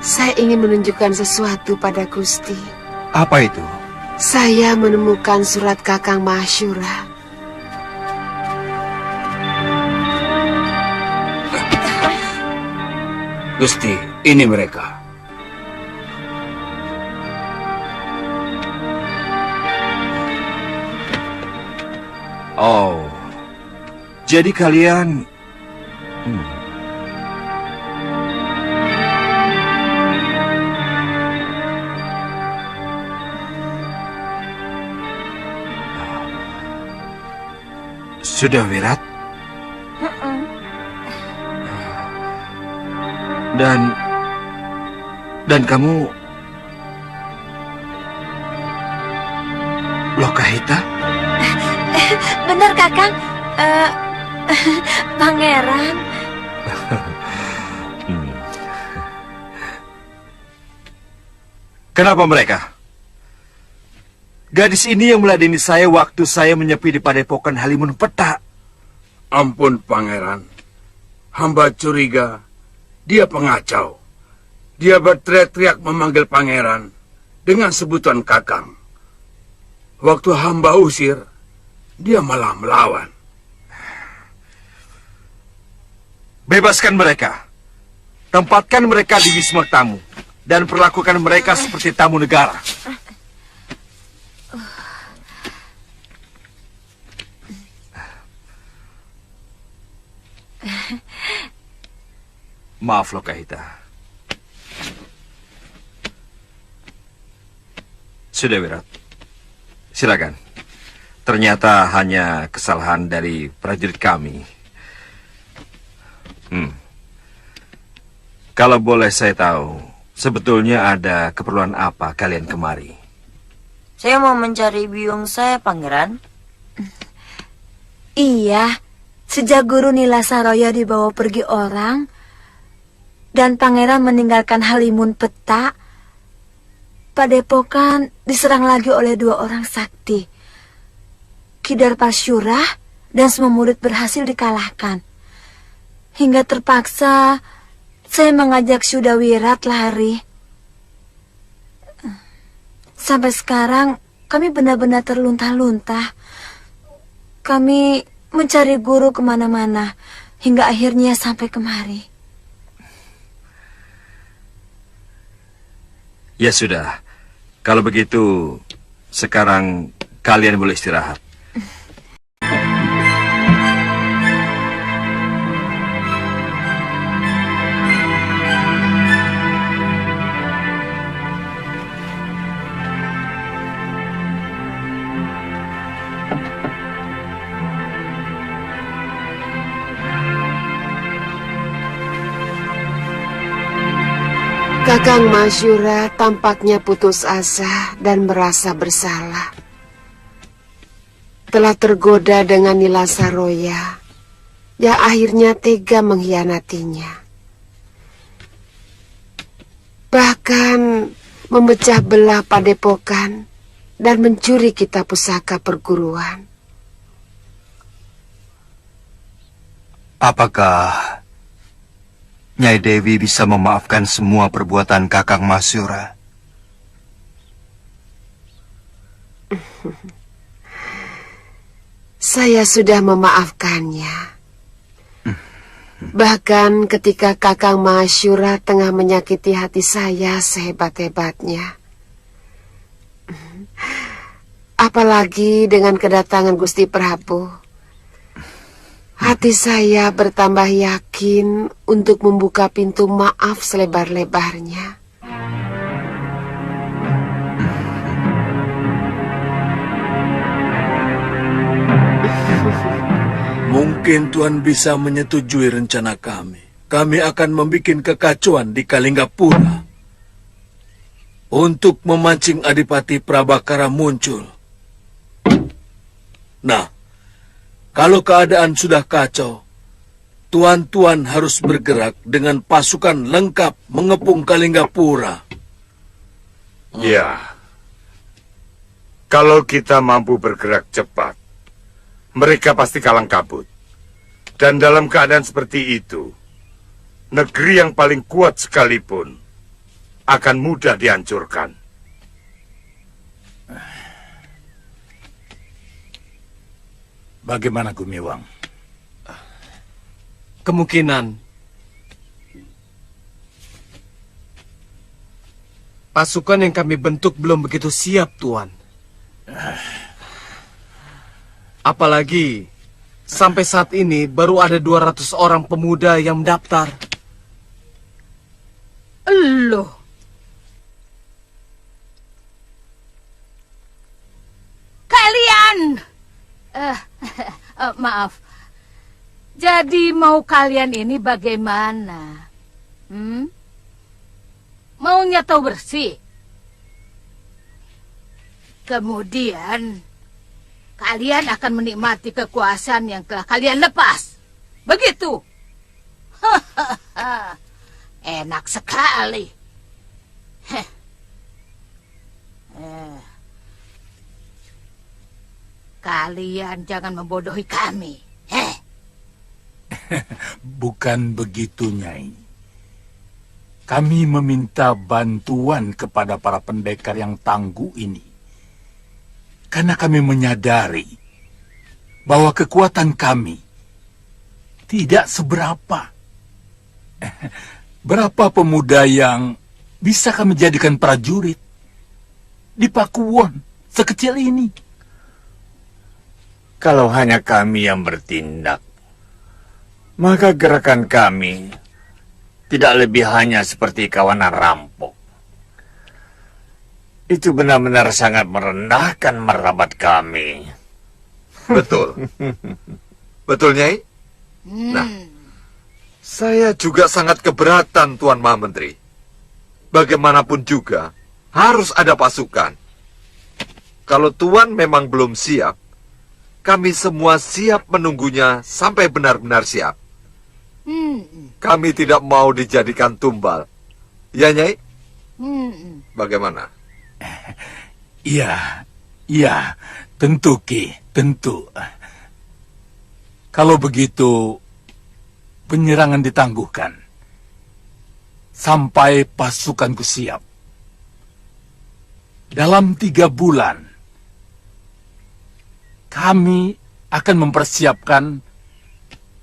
Saya ingin menunjukkan sesuatu pada Gusti. Apa itu? Saya menemukan surat Kakang Mahsyura. Gusti, ini mereka. Oh, jadi kalian... Sudah Wirat? Dan kamu Lokahita? Benar Kakang. Pangeran. Kenapa mereka? Gadis ini yang meladeni saya waktu saya menyepi di padepokan Halimun Peta. Ampun, Pangeran. Hamba curiga dia pengacau. Dia berteriak-teriak memanggil Pangeran dengan sebutan Kakang. Waktu hamba usir, dia malah melawan. Bebaskan mereka. Tempatkan mereka di wisma tamu. Dan perlakukan mereka seperti tamu negara. Maaf Lokahita. Sudah Wirat. Silakan. Ternyata hanya kesalahan dari prajurit kami. Kalau boleh saya tahu, sebetulnya ada keperluan apa kalian kemari? Saya mau mencari biung saya, Pangeran. Iya, sejak Guru Nila Saroya dibawa pergi orang, dan Pangeran meninggalkan Halimun Peta, Padepokan diserang lagi oleh 2 orang sakti. Kidar Pasyurah dan semua murid berhasil dikalahkan. Hingga terpaksa saya mengajak Sudawirat lari. Sampai sekarang kami benar-benar terlunta-lunta. Kami mencari guru kemana-mana hingga akhirnya sampai kemari. Ya sudah, kalau begitu sekarang kalian boleh istirahat. Kakang Masyura tampaknya putus asa dan merasa bersalah. Telah tergoda dengan Nila Saroya, yang akhirnya tega mengkhianatinya. Bahkan memecah belah padepokan dan mencuri kitab pusaka perguruan. Apakah Nyai Dewi bisa memaafkan semua perbuatan Kakang Masyura? Saya sudah memaafkannya. Bahkan ketika Kakang Masyura tengah menyakiti hati saya sehebat-hebatnya. Apalagi dengan kedatangan Gusti Prabu. Hati saya bertambah yakin untuk membuka pintu maaf selebar-lebarnya. Mungkin Tuan bisa menyetujui rencana kami. Kami akan membuat kekacauan di Kalinggapura untuk memancing Adipati Prabakara muncul. Nah, kalau keadaan sudah kacau, tuan-tuan harus bergerak dengan pasukan lengkap mengepung Kalinggapura. Ya, kalau kita mampu bergerak cepat, mereka pasti kalang kabut. Dan dalam keadaan seperti itu, negeri yang paling kuat sekalipun akan mudah dihancurkan. Bagaimana Gumiwang? Kemungkinan pasukan yang kami bentuk belum begitu siap, Tuan. Apalagi sampai saat ini baru ada 200 orang pemuda yang mendaftar. Loh. Kalian! Maaf. Jadi mau kalian ini bagaimana? Maunya tahu bersih? Kemudian kalian akan menikmati kekuasaan yang telah kalian lepas. Begitu? Enak sekali. Kalian jangan membodohi kami. Bukan begitu, Nyai. Kami meminta bantuan kepada para pendekar yang tangguh ini. Karena kami menyadari bahwa kekuatan kami tidak seberapa Berapa pemuda yang bisa kami jadikan prajurit di Pakuwon sekecil ini? Kalau hanya kami yang bertindak, maka gerakan kami tidak lebih hanya seperti kawanan rampok. Itu benar-benar sangat merendahkan martabat kami. Betul. Betul, Nyai? Nah, saya juga sangat keberatan, Tuan Maha Menteri. Bagaimanapun juga, harus ada pasukan. Kalau Tuan memang belum siap, kami semua siap menunggunya sampai benar-benar siap. Kami tidak mau dijadikan tumbal. Ya, Nyai? Bagaimana? Iya, tentu Ki, tentu. Kalau begitu, penyerangan ditangguhkan sampai pasukanku siap. Dalam 3 bulan, kami akan mempersiapkan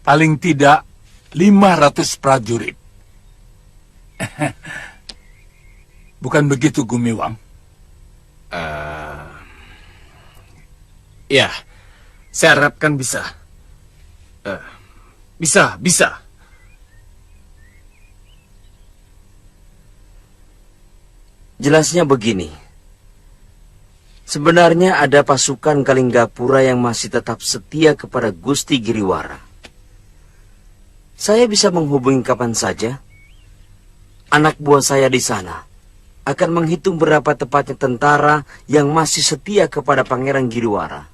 paling tidak 500 prajurit. Bukan begitu, Gumiwang? Ya, saya harapkan bisa. Bisa. Jelasnya begini. Sebenarnya ada pasukan Kalinggapura yang masih tetap setia kepada Gusti Giriwara. Saya bisa menghubungi kapan saja. Anak buah saya di sana akan menghitung berapa tepatnya tentara yang masih setia kepada Pangeran Giriwara.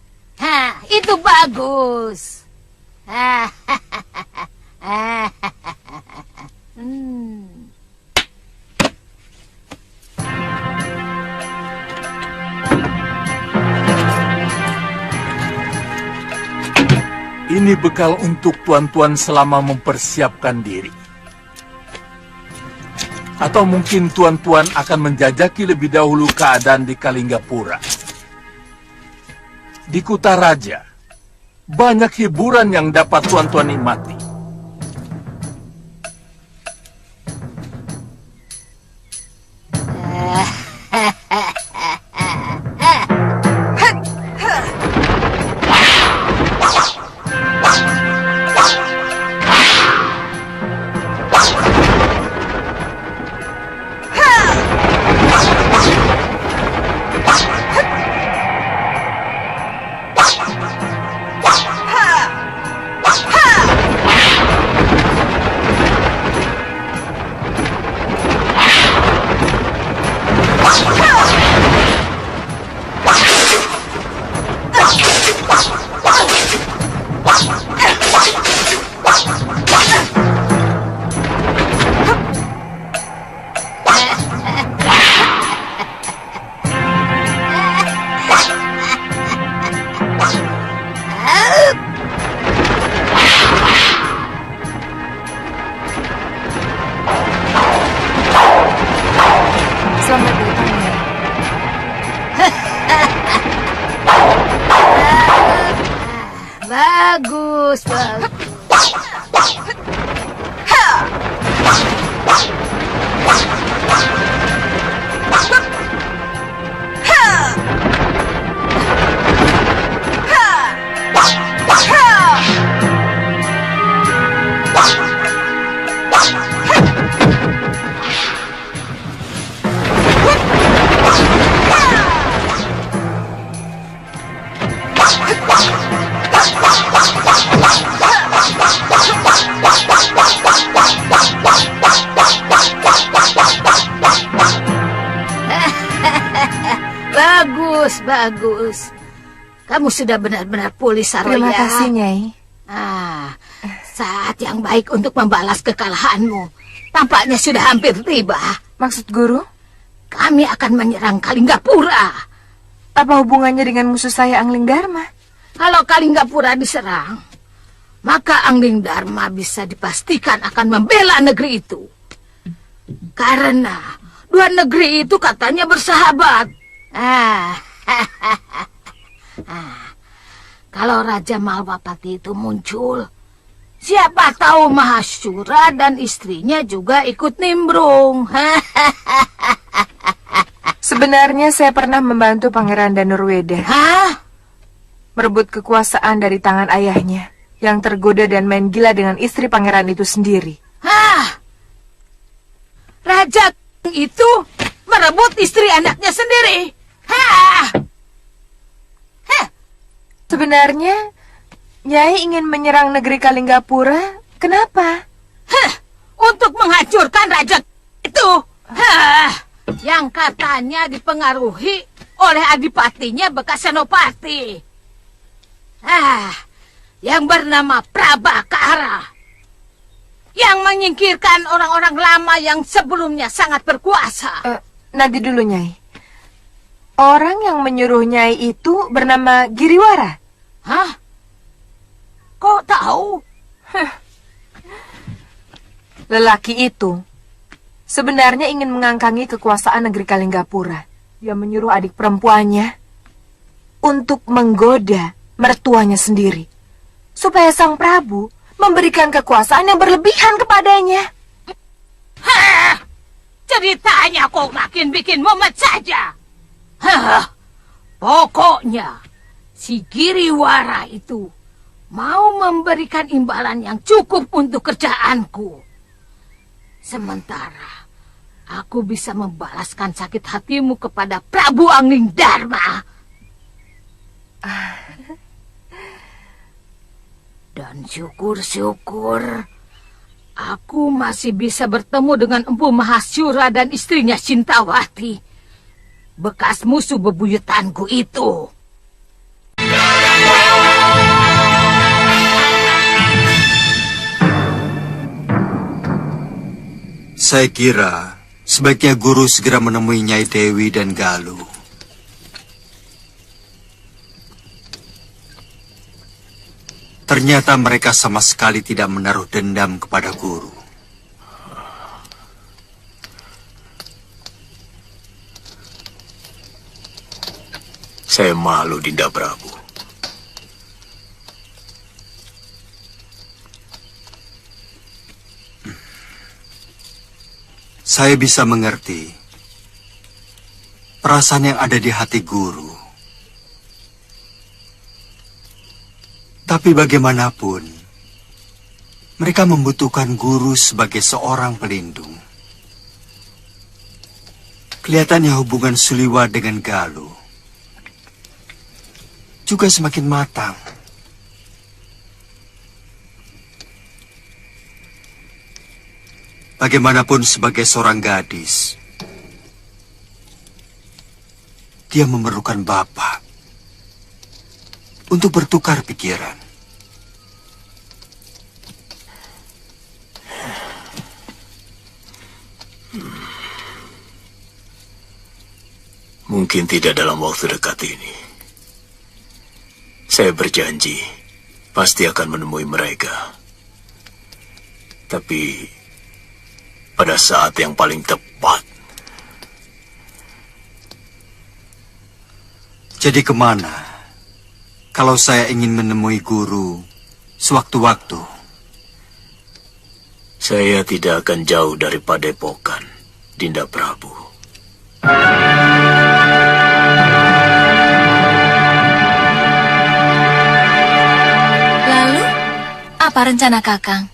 Itu bagus. Ini bekal untuk tuan-tuan selama mempersiapkan diri. Atau mungkin tuan-tuan akan menjajaki lebih dahulu keadaan di Kalinggapura. Di Kutaraja, banyak hiburan yang dapat tuan-tuan nikmati. Selamat datang, ya. Bagus. Bagus. Kamu sudah benar-benar pulih, Saroya. Terima kasih, Nyai. Saat yang baik untuk membalas kekalahanmu. Tampaknya sudah hampir tiba. Maksud guru? Kami akan menyerang Kalinggapura. Apa hubungannya dengan musuh saya, Angling Dharma? Kalau Kalinggapura diserang, maka Angling Dharma bisa dipastikan akan membela negeri itu. Karena dua negeri itu katanya bersahabat. Kalau Raja Malwapati itu muncul, Siapa tahu Mahashura dan istrinya juga ikut nimbrung. Sebenarnya saya pernah membantu Pangeran Danurweda. Merebut kekuasaan dari tangan ayahnya, yang tergoda dan main gila dengan istri pangeran itu sendiri. Raja itu merebut istri anaknya sendiri. Sebenarnya, Nyai ingin menyerang negeri Kalinggapura. Kenapa? Untuk menghancurkan raja itu. Yang katanya dipengaruhi oleh adipatinya bekas senopati. Yang bernama Prabakara. Yang menyingkirkan orang-orang lama yang sebelumnya sangat berkuasa. Nanti dulu, Nyai. Orang yang menyuruh Nyai itu bernama Giriwara. Kok tahu? Lelaki itu sebenarnya ingin mengangkangi kekuasaan negeri Kalinggapura. Dia menyuruh adik perempuannya untuk menggoda mertuanya sendiri, supaya sang Prabu memberikan kekuasaan yang berlebihan kepadanya. Ceritanya kok makin bikin mumet saja. Pokoknya si Giriwara itu mau memberikan imbalan yang cukup untuk kerjaanku. Sementara aku bisa membalaskan sakit hatimu kepada Prabu Anglingdarma. Dan syukur-syukur aku masih bisa bertemu dengan Empu Mahashura dan istrinya Cintawati, bekas musuh bebuyutanku itu. Saya kira sebaiknya guru segera menemui Nyai Dewi dan Galuh. Ternyata mereka sama sekali tidak menaruh dendam kepada guru. Saya malu, Dinda Prabu. Saya bisa mengerti perasaan yang ada di hati guru. Tapi bagaimanapun, mereka membutuhkan guru sebagai seorang pelindung. Kelihatannya hubungan Suliwa dengan Galuh juga semakin matang. Bagaimanapun sebagai seorang gadis, dia memerlukan bapak untuk bertukar pikiran. Mungkin tidak dalam waktu dekat ini. Saya berjanji pasti akan menemui mereka. Tapi pada saat yang paling tepat. Jadi kemana kalau saya ingin menemui guru sewaktu-waktu? Saya tidak akan jauh dari Padepokan, Dinda Prabu. Lalu, apa rencana Kakang?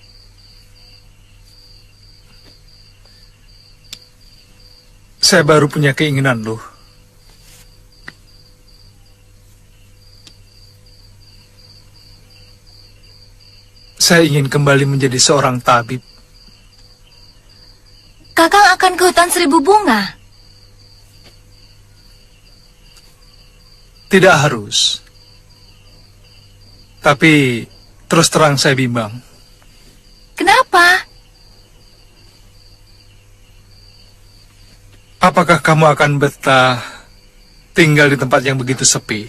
Saya baru punya keinginan, loh. Saya ingin kembali menjadi seorang tabib. Kakang akan ke hutan seribu bunga? Tidak harus. Tapi terus terang saya bimbang. Kenapa? Apakah kamu akan betah tinggal di tempat yang begitu sepi?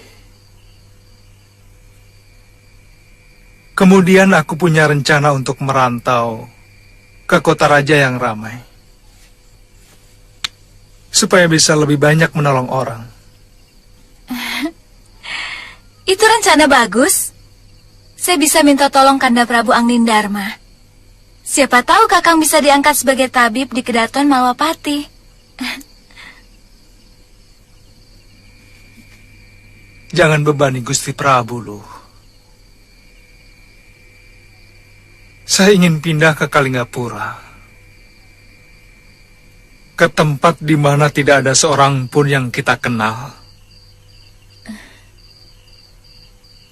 Kemudian aku punya rencana untuk merantau ke kota raja yang ramai, supaya bisa lebih banyak menolong orang. Itu rencana bagus. saya bisa minta tolong Kanda Prabu Angnindharma. Siapa tahu Kakang bisa diangkat sebagai tabib di Kedaton Malwapati. Jangan bebani Gusti Prabu, loh. Saya ingin pindah ke Kalinggapura. Ke tempat di mana tidak ada seorang pun yang kita kenal.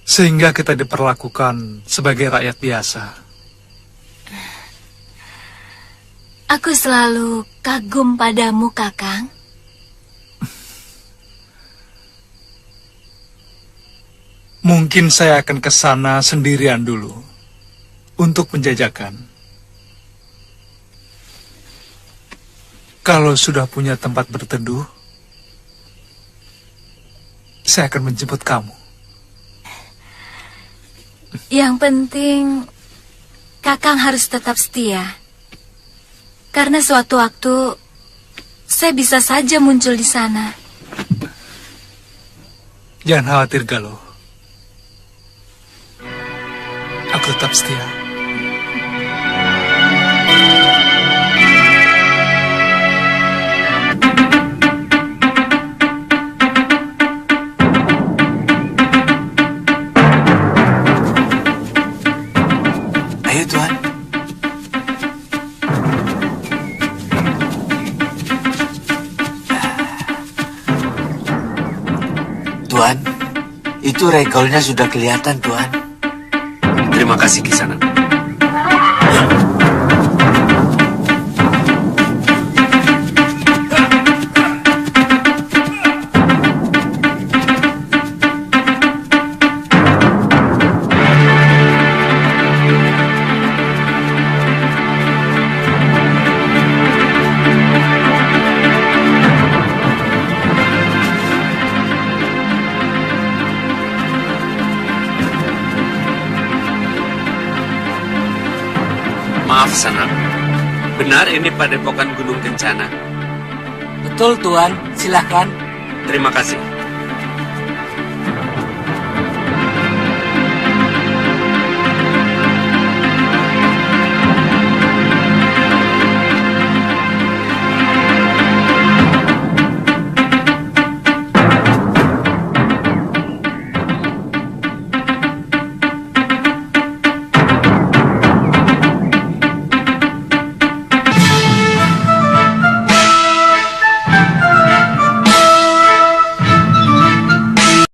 Sehingga kita diperlakukan sebagai rakyat biasa. Aku selalu kagum padamu, Kakang. Mungkin saya akan ke sana sendirian dulu untuk penjajakan. Kalau sudah punya tempat berteduh, saya akan menjemput kamu. Yang penting, Kakang harus tetap setia. Karena suatu waktu, saya bisa saja muncul di sana. Jangan khawatir, Galuh. Aku tetap setia. Ayo, Tuan. Tuan, itu regolnya sudah kelihatan, Tuan. Terima kasih, Kisanak. Maaf, Sanak. Benar ini padepokan Gunung Kencana? Betul, Tuan. Silakan. Terima kasih.